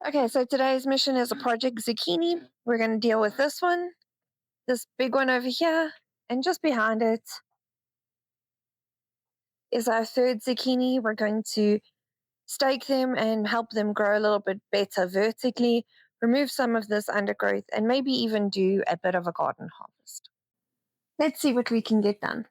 Okay, so today's mission is a project zucchini. We're going to deal with this one, this big one over here, and just behind it is our third zucchini. We're going to stake them and help them grow a little bit better vertically, remove some of this undergrowth, and maybe even do a bit of a garden harvest. Let's see what we can get done.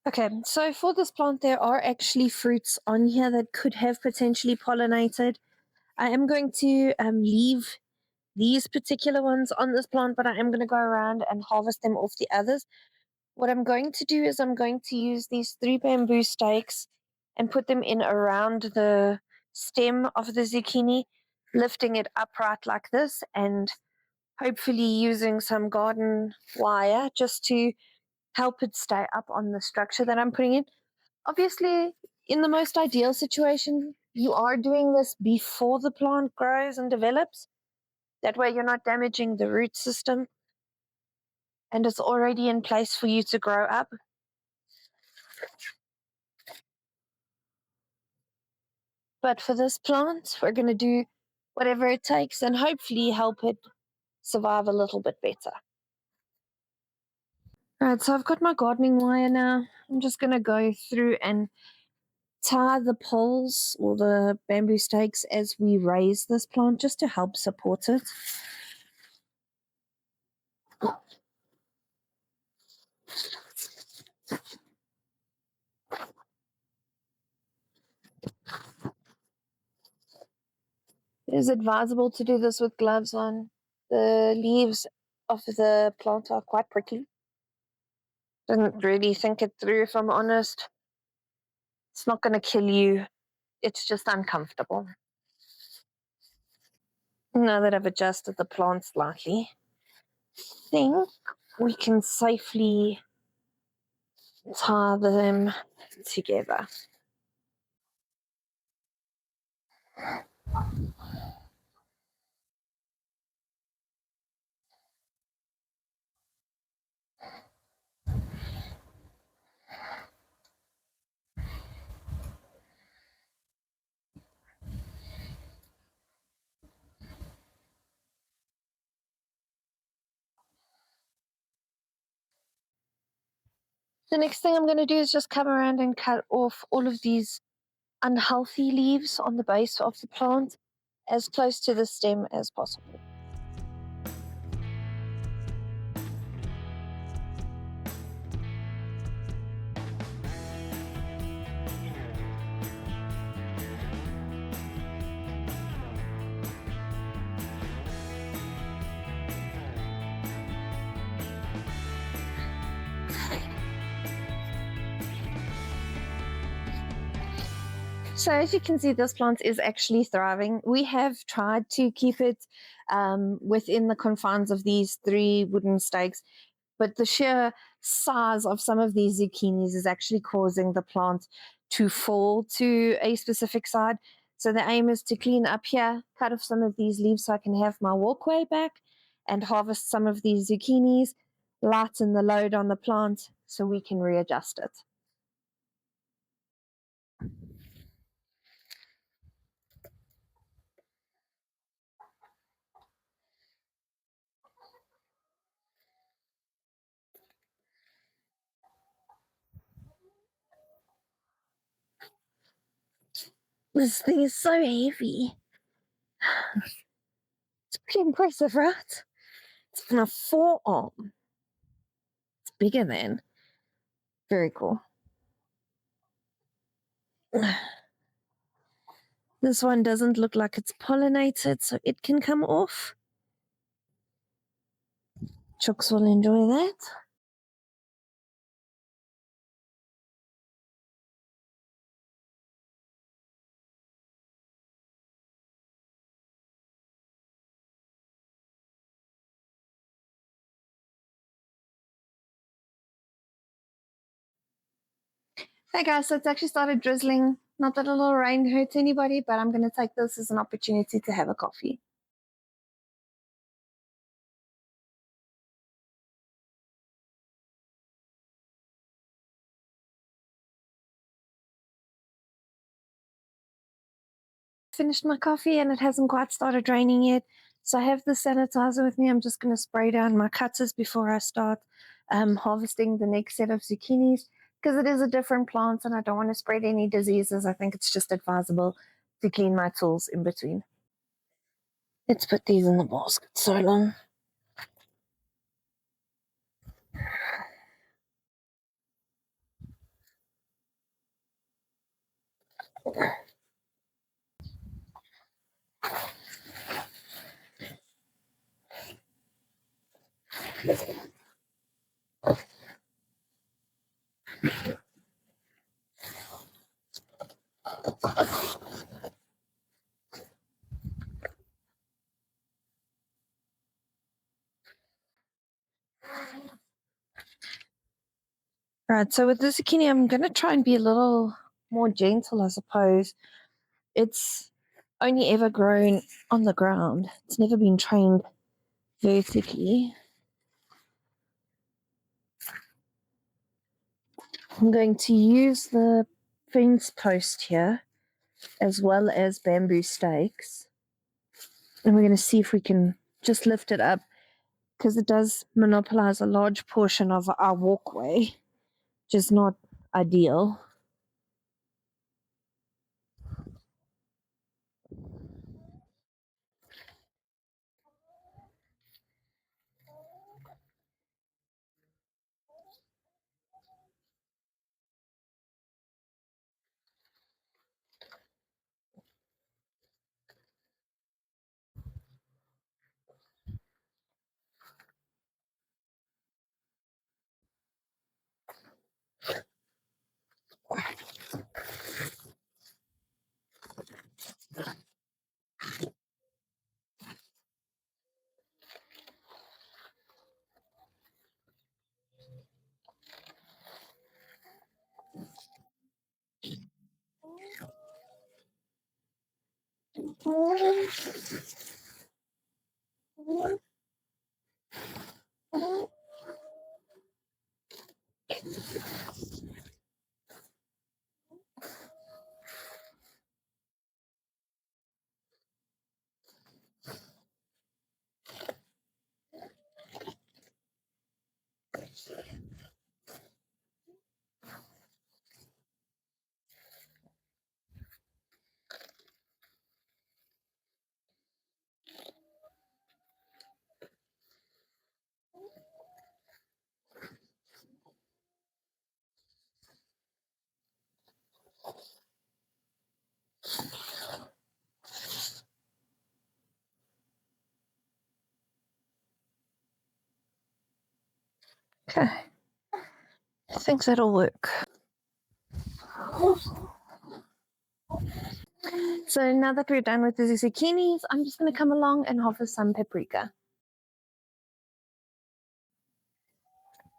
Okay, so for this plant, there are actually fruits on here that could have potentially pollinated. I am going to leave these particular ones on this plant, but I am going to go around and harvest them off the others. What I'm going to do is I'm going to use these 3 bamboo stakes and put them in around the stem of the zucchini, lifting it upright like this, and hopefully using some garden wire just to help it stay up on the structure that I'm putting in. Obviously, in the most ideal situation, you are doing this before the plant grows and develops. That way you're not damaging the root system and it's already in place for you to grow up. But for this plant, we're going to do whatever it takes and hopefully help it survive a little bit better. Right, so I've got my gardening wire now. I'm just going to go through and tie the poles or the bamboo stakes as we raise this plant just to help support it. It is advisable to do this with gloves on. The leaves of the plant are quite prickly. Didn't really think it through, if I'm honest. It's not going to kill you. It's just uncomfortable. Now that I've adjusted the plant slightly, I think we can safely tie them together. The next thing I'm going to do is just come around and cut off all of these unhealthy leaves on the base of the plant as close to the stem as possible. So as you can see, this plant is actually thriving. We have tried to keep it within the confines of these 3 wooden stakes, but the sheer size of some of these zucchinis is actually causing the plant to fall to a specific side. So the aim is to clean up here, cut off some of these leaves so I can have my walkway back and harvest some of these zucchinis, lighten the load on the plant so we can readjust it. This thing is so heavy. It's pretty impressive, right? It's my forearm. It's bigger than. Very cool. This one doesn't look like it's pollinated, so it can come off. Chooks will enjoy that. Hey guys, so it's actually started drizzling. Not that a little rain hurts anybody, but I'm going to take this as an opportunity to have a coffee. Finished my coffee and it hasn't quite started raining yet. So I have the sanitizer with me. I'm just going to spray down my cutters before I start harvesting the next set of zucchinis, because it is a different plant and I don't want to spread any diseases. I think it's just advisable to clean my tools in between. Let's put these in the basket so long. Right, so with the zucchini, I'm going to try and be a little more gentle, I suppose. It's only ever grown on the ground. It's never been trained vertically. I'm going to use the fence post here as well as bamboo stakes. And we're going to see if we can just lift it up, because it does monopolize a large portion of our walkway, which is not ideal. Okay, I think that'll work. So now that we're done with the zucchinis, I'm just going to come along and harvest some paprika.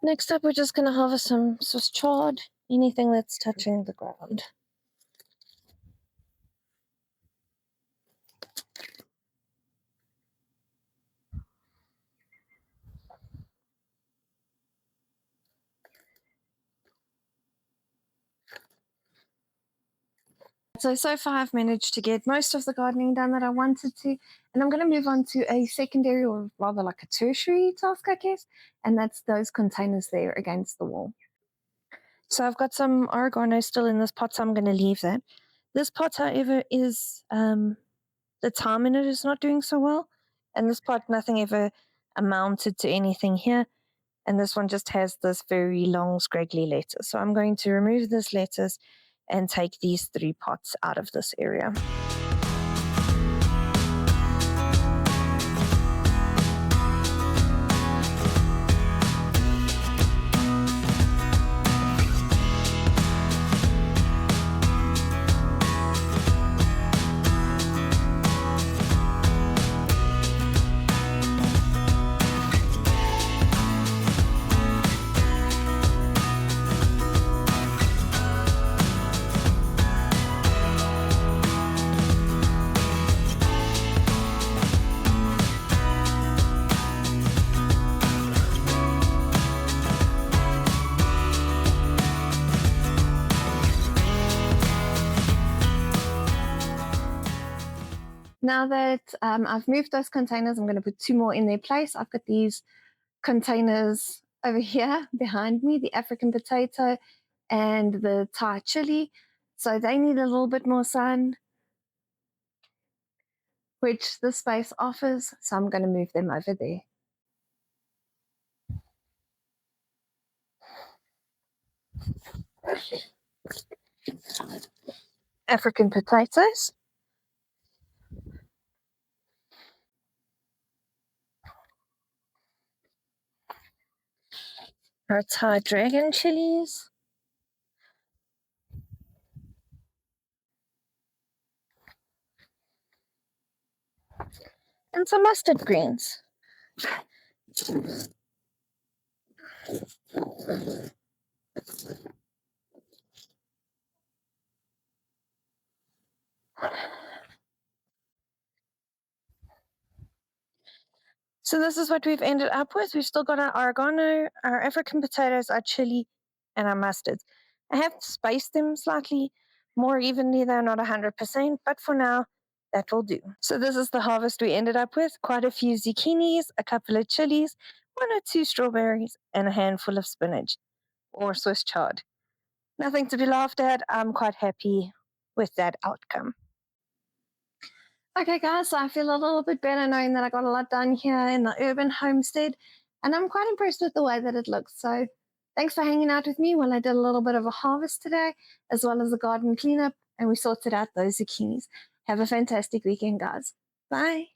Next up, we're just going to harvest some Swiss chard, anything that's touching the ground. So far I've managed to get most of the gardening done that I wanted to, and I'm going to move on to a secondary, or rather like a tertiary task, I guess, and that's those containers there against the wall. So I've got some oregano still in this pot, so I'm going to leave that. This pot, however, is the thyme in it is not doing so well, and this pot, nothing ever amounted to anything here, and this one just has this very long scraggly lettuce. So I'm going to remove this lettuce and take these 3 pots out of this area. Now that I've moved those containers, I'm going to put 2 more in their place. I've got these containers over here behind me, the African potato and the Thai chili. So they need a little bit more sun, which this space offers. So I'm going to move them over there. African potatoes. Our Thai dragon chilies. And some mustard greens. So this is what we've ended up with. We've still got our oregano, our African potatoes, our chili, and our mustards. I have spaced them slightly more evenly. They're not 100%, but for now, that will do. So this is the harvest we ended up with. Quite a few zucchinis, a couple of chilies, 1 or 2 strawberries, and a handful of spinach or Swiss chard. Nothing to be laughed at. I'm quite happy with that outcome. Okay, guys, so I feel a little bit better knowing that I got a lot done here in the urban homestead, and I'm quite impressed with the way that it looks. So thanks for hanging out with me while I did a little bit of a harvest today, as well as a garden cleanup, and we sorted out those zucchinis. Have a fantastic weekend, guys. Bye.